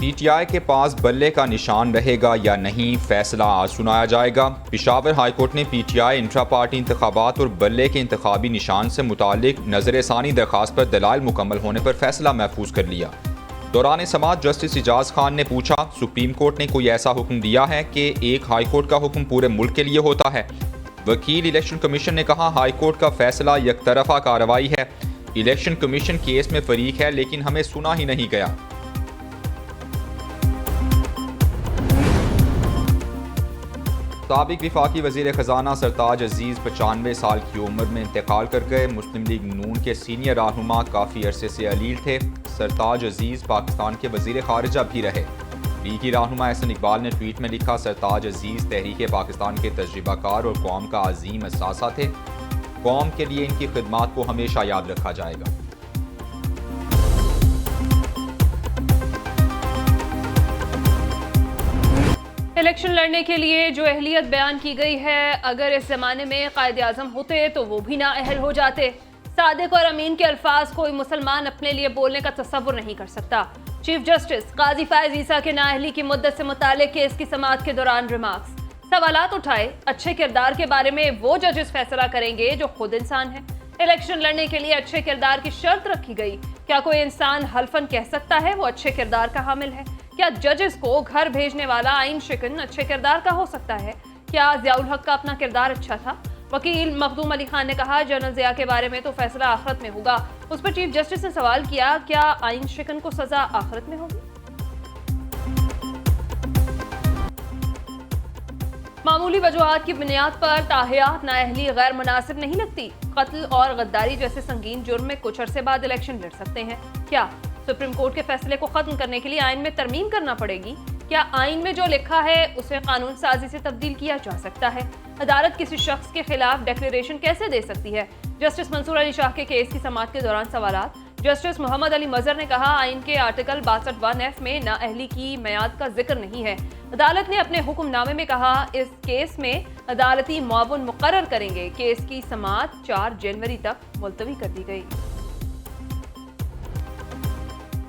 PTI के पास बल्ले का निशान रहेगा या नहीं, फैसला आज सुनाया जाएगा। पेशावर हाईकोर्ट ने पीटीआई इंट्रा पार्टी इंतखाबात और बल्ले के इंतखाबी निशान से मुतालिक नजरसानी दरखास्त पर दलाइल मुकम्मल होने पर फैसला महफूज कर लिया। दौरान समाअत जस्टिस इजाज खान ने पूछा, सुप्रीम कोर्ट ने कोई ऐसा हुक्म दिया है कि एक हाईकोर्ट का हुक्म पूरे मुल्क के लिए होता है? वकील इलेक्शन कमीशन ने कहा, हाईकोर्ट का फैसला यकतरफा कार्रवाई है। इलेक्शन कमीशन केस में फरीक है लेकिन हमें सुना ही नहीं गया। साबिक वफाकी वज़ीर ख़ज़ाना सरताज अजीज़ 95 साल की उम्र में इंतकाल कर गए। मुस्लिम लीग नून के सीनियर रहनुमा काफ़ी अरसे से अलील थे। सरताज अजीज़ पाकिस्तान के वज़ीर ख़ारिजा भी रहे। लीगी रहनुमा एहसन इकबाल ने ट्वीट में लिखा, सरताज अजीज़ तहरीक पाकिस्तान के तजुर्बाकार और कौम का अजीम असासा थे। कौम के लिए इनकी खिदमत को हमेशा याद रखा जाएगा। इलेक्शन लड़ने के लिए जो अहलियत बयान की गई है, अगर इस जमाने में कायद आज़म होते तो वो भी ना अहल हो जाते। सादिक और अमीन के अल्फाज कोई मुसलमान अपने लिए बोलने का तसव्वुर नहीं कर सकता। चीफ जस्टिस काजी फायज ईसा के नाअहली की मुद्दत से मुताल्लिक केस की समाअत के दौरान रिमार्क्स, सवालात उठाए। अच्छे किरदार के बारे में वो जजेस फैसला करेंगे जो खुद इंसान है। इलेक्शन लड़ने के लिए अच्छे किरदार की शर्त रखी गई। क्या कोई इंसान हल्फन कह सकता है वो अच्छे किरदार का हामिल है? क्या जजेस को घर भेजने वाला आइन शिकन अच्छे किरदार का हो सकता है? क्या ज़ियाउल हक का अपना किरदार अच्छा था? वकील मखदूम अली खान ने कहा, जनरल ज़िया के बारे में तो फैसला आखिरत में होगा। उस पर चीफ जस्टिस ने सवाल किया, क्या आइन शिकन को सजा आखिरत में होगी? मामूली वजूहात की बुनियाद पर ताहियात नाअहली गैर मुनासिब नहीं लगती। कत्ल और गद्दारी जैसे संगीन जुर्म में कुछ अरसे बाद इलेक्शन लड़ सकते हैं। क्या सुप्रीम कोर्ट के फैसले को खत्म करने के लिए आइन में तरमीम करना पड़ेगी? क्या आइन में जो लिखा है उसे कानून साजी से तब्दील किया जा सकता है? अदालत किसी शख्स के खिलाफ डिक्लेरेशन कैसे दे सकती है? जस्टिस मंसूर अली शाह के केस की समाअत के दौरान सवालात। जस्टिस मोहम्मद अली मजहर ने कहा, आइन के आर्टिकल 62(1)(f) में नाअहली की मियाद का जिक्र नहीं है। अदालत ने अपने हुक्मनामे में कहा, इस केस में अदालती मुआवन मुकर्रर करेंगे। केस की समाअत 4 जनवरी तक मुलतवी कर दी गई।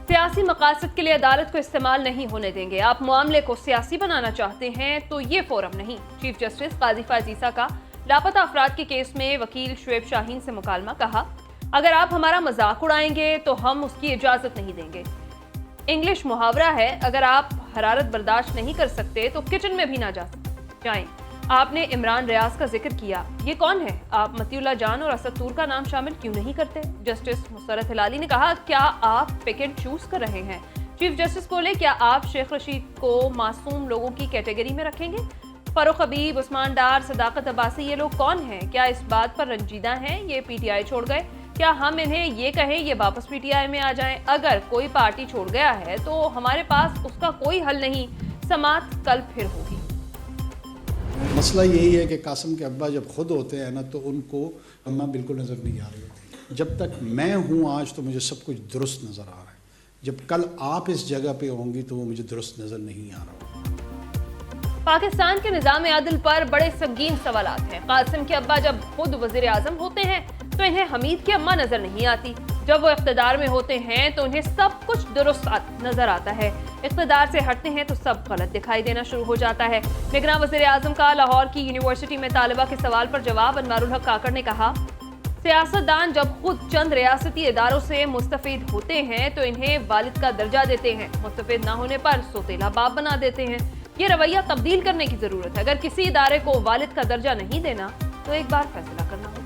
सियासी मकासद के लिए अदालत को इस्तेमाल नहीं होने देंगे। आप मामले को सियासी बनाना चाहते हैं तो ये फोरम नहीं। चीफ जस्टिस काजी फायज ईसा का लापता अफराद के केस में वकील शुएब शाहीन से मुकालमा। कहा, अगर आप हमारा मजाक उड़ाएंगे तो हम उसकी इजाजत नहीं देंगे। इंग्लिश मुहावरा है, अगर आप हरारत बर्दाश्त नहीं कर सकते तो किचन में भी ना जाएं। आपने इमरान रियाज का जिक्र किया, ये कौन है? आप मतीउल्लाह जान और असद तूर का नाम शामिल क्यों नहीं करते? जस्टिस मुसरत हिलाली ने कहा, क्या आप पिक एंड चूज कर रहे हैं? चीफ जस्टिस बोले, क्या आप शेख रशीद को मासूम लोगों की कैटेगरी में रखेंगे? फरूख हबीब, उस्मान डार, सदाकत अब्बासी, ये लोग कौन हैं? क्या इस बात पर रंजीदा हैं ये पीटीआई छोड़ गए? क्या हम इन्हें ये कहें ये वापस पीटीआई में आ जाएं? अगर कोई पार्टी छोड़ गया है तो हमारे पास उसका कोई हल नहीं। समाअत कल फिर होगी। मसला यही है कि कासिम के अब्बा जब खुद होते हैं ना तो उनको अम्मा बिल्कुल नज़र नहीं आ रही होती। जब तक मैं हूँ आज तो मुझे सब कुछ दुरुस्त नज़र आ रहा है। जब कल आप इस जगह पे होंगी तो वो मुझे दुरुस्त नज़र नहीं आ रहा। पाकिस्तान के निज़ाम आदिल पर बड़े संगीन सवालात हैं। कासिम के अब्बा जब खुद वज़ीर आज़म होते हैं तो इन्हें हमीद की अम्मा नजर नहीं आती। जब वो इख्तिदार में होते हैं तो इन्हें सब कुछ दुरुस्त नजर आता है। इख्तिदार से हटते हैं तो सब गलत दिखाई देना शुरू हो जाता है। निगरान वज़ीर आज़म का लाहौर की यूनिवर्सिटी में तालिबा के सवाल पर जवाब। अनवारुल हक काकड़ ने कहा, सियासतदान जब खुद चंद रियासती इदारों से मुस्तफीद होते हैं तो इन्हें वालिद का दर्जा देते हैं। मुस्तफीद ना होने पर सोतेला बाप बना देते हैं। ये रवैया तब्दील करने की जरूरत है। अगर किसी इदारे को वालिद का दर्जा नहीं देना तो एक बार फैसला करना होगा।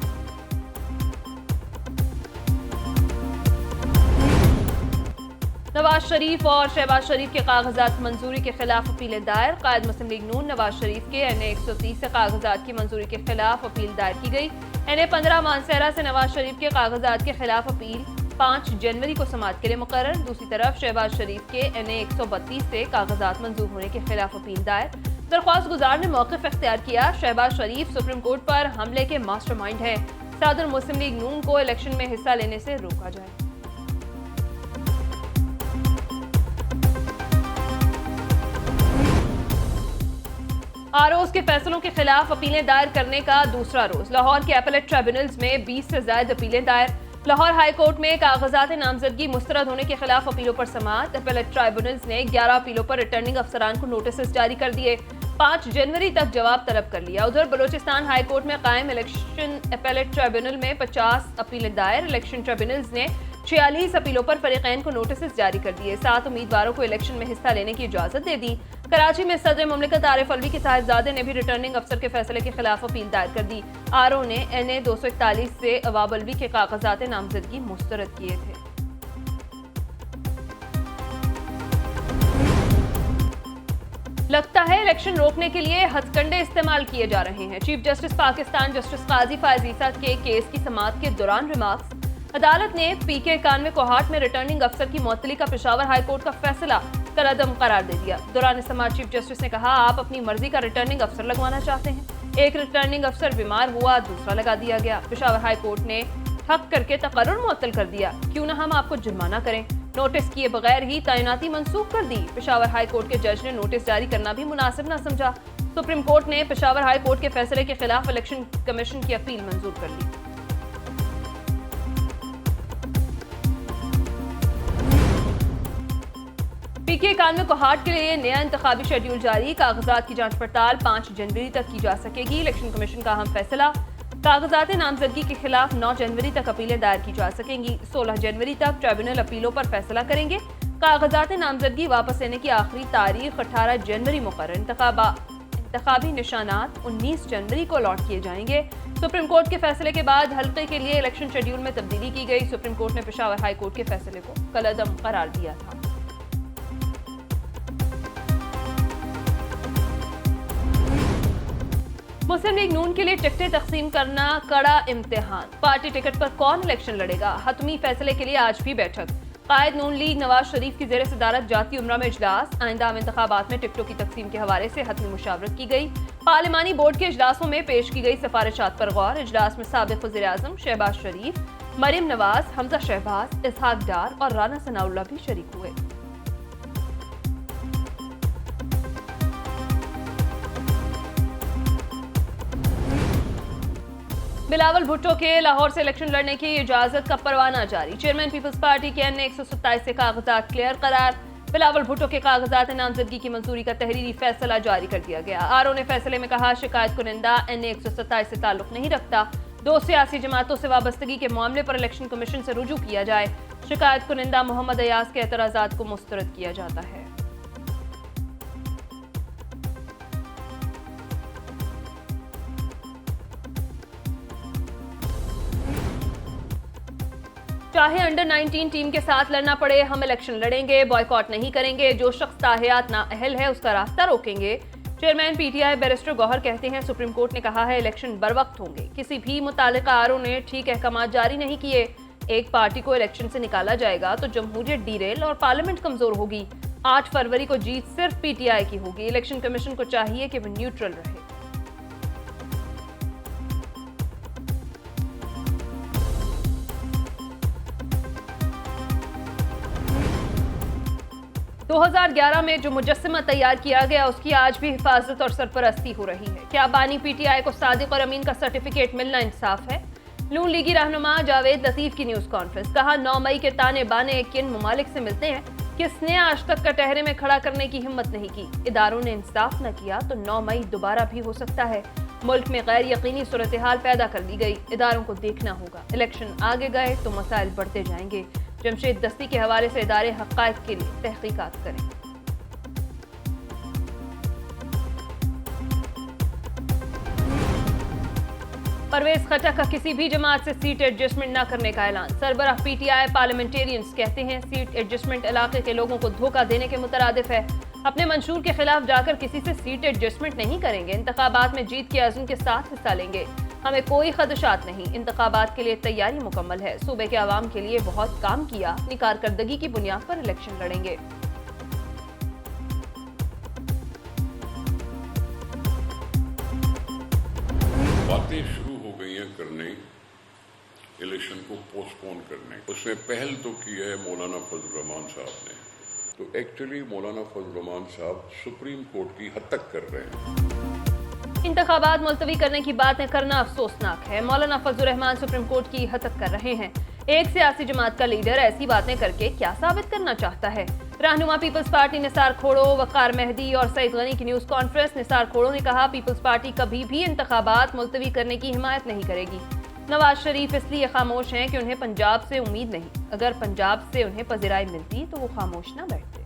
नवाज शरीफ और शहबाज शरीफ के कागजात मंजूरी के खिलाफ अपीलें दायर। कायद मुस्लिम लीग नून नवाज शरीफ के NA 130 से कागजात की मंजूरी के खिलाफ अपील दायर की गई। NA 15 मानसेरा से नवाज शरीफ के कागजात के खिलाफ अपील 5 जनवरी को समाअत के लिए मुकर्रर। दूसरी तरफ शहबाज शरीफ के NA 132 से कागजात मंजूर होने के खिलाफ अपील दायर। दरख्वास्त गुजार ने मौक़िफ़ इख्तियार किया, शहबाज शरीफ सुप्रीम कोर्ट पर हमले के मास्टरमाइंड है। सदर मुस्लिम लीग नून को इलेक्शन में हिस्सा लेने से रोका जाए। आरओज़ के फैसलों के खिलाफ अपीलें दायर करने का दूसरा रोज। लाहौर के एपेलेट ट्राइब्यूनल्स में 20 से ज्यादा अपीलें दायर। लाहौर हाई कोर्ट में कागजात नामजदगी मुस्तरद होने के खिलाफ अपीलों पर समाअत। अपीलेट ट्राइब्यूनल्स ने 11 अपीलों पर रिटर्निंग अफसरान को नोटिस जारी कर दिए। 5 जनवरी तक जवाब तलब कर लिया। उधर बलोचिस्तान हाई कोर्ट में कायम इलेक्शन अपीलेट ट्राइब्यूनल में 50 अपीलें दायर। इलेक्शन ट्राइब्यूनल्स ने 46 अपीलों पर फरीकैन को नोटिस जारी कर दिए। 7 उम्मीदवारों को इलेक्शन में हिस्सा लेने की इजाजत दे दी। कराची में सदर मुमलिकत आरिफ अलवी के साहिबजादे ने भी रिटर्निंग अफसर के फैसले के खिलाफ अपील दायर कर दी। आरओ ने NA 241 से अवाब अलवी के कागजात नामजदगी मुस्तरद किए थे। लगता है इलेक्शन रोकने के लिए हथकंडे इस्तेमाल किए जा रहे हैं। चीफ जस्टिस पाकिस्तान जस्टिस काजी फायज ईसा के केस की समाअत के दौरान रिमार्क्स। अदालत ने PK 91 कोहाट में रिटर्निंग अफसर की मुअत्तली का पेशावर हाई कोर्ट का फैसला कलअदम करार दे दिया। दौरान समाअत चीफ जस्टिस ने कहा, आप अपनी मर्जी का रिटर्निंग अफसर लगवाना चाहते हैं। एक रिटर्निंग अफसर बीमार हुआ, दूसरा लगा दिया गया। पेशावर हाई कोर्ट ने हक करके तकर्रुर मुअत्तल कर दिया। क्यों ना हम आपको जुर्माना करें। नोटिस किए बगैर ही तैनाती मंसूख कर दी। पेशावर हाई कोर्ट के जज ने नोटिस जारी करना भी मुनासिब न समझा। सुप्रीम कोर्ट ने पेशावर हाई कोर्ट के फैसले के खिलाफ इलेक्शन कमीशन की अपील मंजूर कर ली। PK 91 कोहाट के लिए नया इंतखाबी शेड्यूल जारी। कागजात की जांच पड़ताल 5 जनवरी तक की जा सकेगी। इलेक्शन कमीशन का अहम फैसला, कागजात नामजदगी के खिलाफ 9 जनवरी तक अपीलें दायर की जा सकेंगी। 16 जनवरी तक ट्रिब्यूनल अपीलों पर फैसला करेंगे। कागजात नामजदगी वापस लेने की आखिरी तारीख 18 जनवरी मुकर्रर। इंतखाबी निशानात 19 जनवरी को अलॉट किए जाएंगे। सुप्रीम कोर्ट के फैसले के बाद हल्के के लिए इलेक्शन शेड्यूल में तब्दीली की गई। सुप्रीम कोर्ट ने पेशावर हाई कोर्ट के फैसले को कलअदम करार दिया था। मुस्लिम लीग नून के लिए टिकटें तकसीम करना कड़ा इम्तिहान। पार्टी टिकट पर कौन इलेक्शन लड़ेगा, हतमी फैसले के लिए आज भी बैठक। कायद नून लीग नवाज शरीफ की जेर सदारत जाती उम्रा में इजलास। आइंदा इंतखाबात में टिकटों की तकसीम के हवाले से हतमी मुशावरत की गई। पार्लिमानी बोर्ड के इजलासों में पेश की गई सिफारिशात पर गौर। इजलास में साबिक वज़ीर आज़म शहबाज शरीफ, मरियम नवाज, हमजा शहबाज, इसहाक डार और राना सनाउल्लाह भी शरीक हुए। बिलावल भुट्टो के लाहौर से इलेक्शन लड़ने की इजाजत का परवाना जारी। चेयरमैन पीपल्स पार्टी के NA 127 से कागजात क्लियर करार। बिलावल भुट्टो के कागजात नामजदगी की मंजूरी का तहरीरी फैसला जारी कर दिया गया। आरओ ने फैसले में कहा, शिकायत कुनिंदा NA 127 से ताल्लुक नहीं रखता। 2 सियासी जमातों से वाबस्तगी के मामले पर इलेक्शन कमीशन से रुजू किया जाए। शिकायत कुनिंदा मोहम्मद अयाज के एतराजात को मुस्तरद किया जाता है। चाहे अंडर 19 टीम के साथ लड़ना पड़े, हम इलेक्शन लड़ेंगे, बॉयकॉट नहीं करेंगे। जो शख्स ताहियात नाअहल है उसका रास्ता रोकेंगे। चेयरमैन PTI बैरिस्टर गौहर कहते हैं, सुप्रीम कोर्ट ने कहा है इलेक्शन बर वक्त होंगे। किसी भी मुतालिका आरओ ने ठीक अहकामात जारी नहीं किए। एक पार्टी को इलेक्शन से निकाला जाएगा तो जमहूरियत डीरेल और पार्लियामेंट कमजोर होगी। 8 फरवरी को जीत सिर्फ PTI की होगी। इलेक्शन कमीशन को चाहिए कि वह न्यूट्रल रहे। 2011 में जो मुजस्समा तैयार किया गया उसकी आज भी हिफाजत और सरपरस्ती हो रही है। क्या बानी PTI को सादिक और अमीन का सर्टिफिकेट मिलना इंसाफ है? नून लीगी रहनुमा जावेद लतीफ की न्यूज कॉन्फ्रेंस। कहा, 9 मई के ताने बाने किन ममालिक से मिलते हैं, किसने आज तक कटहरे में खड़ा करने की हिम्मत नहीं की। इदारों ने इंसाफ न किया तो 9 मई दोबारा भी हो सकता है। मुल्क में गैर यकीनी सूरत हाल पैदा कर दी गई। इदारों को देखना होगा, इलेक्शन आगे गए तो मसाइल बढ़ते जाएंगे। जमशेद दस्ती के हवाले से इदारे हक़ाइक़ के लिए तहकीकात करें। परवेज खट्टर का किसी भी जमात से सीट एडजस्टमेंट न करने का ऐलान। सरबराह PTI पार्लियामेंटेरियंस कहते हैं सीट एडजस्टमेंट इलाके के लोगों को धोखा देने के मुतरादिफ है। अपने मंशूर के खिलाफ जाकर किसी से सीट एडजस्टमेंट नहीं करेंगे। इंतखाबात में जीत के अज़्म के साथ हिस्सा लेंगे। हमें कोई खदशात नहीं। इंतखाबात के लिए तैयारी मुकम्मल है। सूबे के आवाम के लिए बहुत काम किया। अपनी कारकर्दगी की बुनियाद पर इलेक्शन लड़ेंगे। बातें शुरू हो गई हैं करने, इलेक्शन को पोस्टपोन करने। उसने पहल तो की है मौलाना फजल रहमान साहब ने। तो एक्चुअली मौलाना फजल रहमान साहब सुप्रीम कोर्ट की हद तक कर रहे हैं। इंतखाबात मुलतवी करने की बातें करना अफसोसनाक है। मौलाना फजलुर रहमान सुप्रीम कोर्ट की हतक कर रहे हैं। एक सियासी जमात का लीडर ऐसी बातें करके क्या साबित करना चाहता है? रहनुमा पीपल्स पार्टी निसार खोड़ो, वकार मेहदी और सईद गनी की न्यूज कॉन्फ्रेंस। निसार खोड़ो ने कहा, पीपल्स पार्टी कभी भी इंतखाबात मुलतवी करने की हिमायत नहीं करेगी। नवाज शरीफ इसलिए खामोश हैं कि उन्हें पंजाब से उम्मीद नहीं। अगर पंजाब से उन्हें पजीराई मिलती तो वो खामोश न बैठते।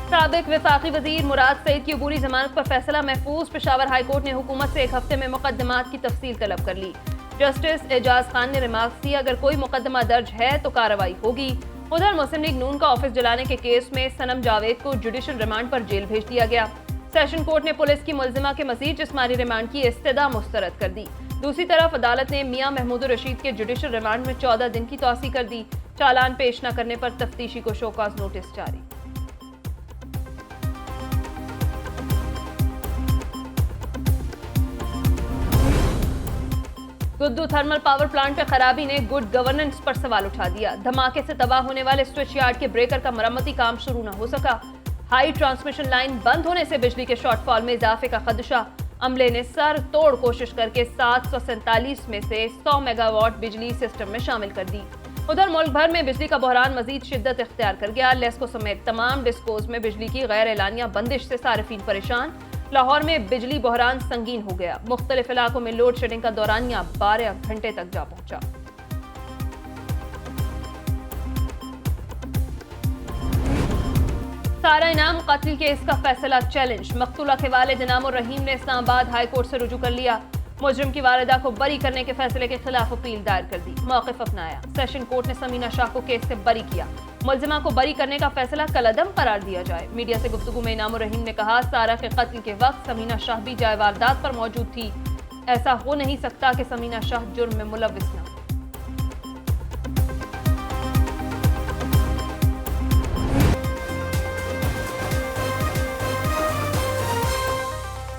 साबिक वफाकी वजीर मुराद सईद की अबूरी जमानत पर फैसला महफूज। पेशावर हाई कोर्ट ने हुकूमत से 1 हफ्ते में मुकदमात की तफसील तलब कर ली। जस्टिस एजाज खान ने रिमार्क दिया, अगर कोई मुकदमा दर्ज है तो कार्रवाई होगी। उधर मुस्लिम लीग नून का ऑफिस जलाने के केस में सनम जावेद को जुडिशल रिमांड पर जेल भेज दिया गया। सेशन कोर्ट ने पुलिस की मुलजिमा के मजीद जिस्मानी रिमांड की इस्तदा मुस्तरद कर दी। दूसरी तरफ अदालत ने मियां महमूद रशीद के जुडिशल रिमांड में 14 दिन की तौसी कर दी। चालान पेश न करने पर तफ्तीशी को शोकॉज नोटिस जारी। गुद्दू थर्मल पावर प्लांट में खराबी ने गुड गवर्नेंस पर सवाल उठा दिया। धमाके से तबाह होने वाले स्विच यार्ड के ब्रेकर का मरम्मती काम शुरू न हो सका। हाई ट्रांसमिशन लाइन बंद होने से बिजली के शॉर्टफॉल में इजाफे का खदशा। अमले ने सर तोड़ कोशिश करके 747 में से 100 मेगावाट बिजली सिस्टम में शामिल कर दी। उधर मुल्क भर में बिजली का बहरान मजीद शिद्दत इख्तियार कर गया। लेस्को समेत तमाम डिस्कोज में बिजली की गैर एलानिया बंदिश से सारिफीन परेशान। लाहौर में बिजली बहरान संगीन हो गया। मुख्तलिफ इलाकों में लोड शेडिंग का दौरानिया 12 घंटे तक जा पहुंचा। सारा इनाम कत्ल केस का फैसला चैलेंज। मकतूला के वालिद इनामुर रहीम ने इस्लामाबाद हाई कोर्ट से रुजू कर लिया। मुजरिम की वालिदा को बरी करने के फैसले के खिलाफ अपील दायर कर दी। मौक़िफ़ अपनाया। सेशन कोर्ट ने समीना शाह को केस से बरी किया। मुलजिमा को बरी करने का फैसला कलअदम करार दिया जाए। मीडिया से गुफ्तगू में इनामुर रहीम ने कहा, सारा के कत्ल के वक्त समीना शाह भी जाए वारदात पर मौजूद थी। ऐसा हो नहीं सकता कि समीना शाह जुर्म में मुलव्विस न हो।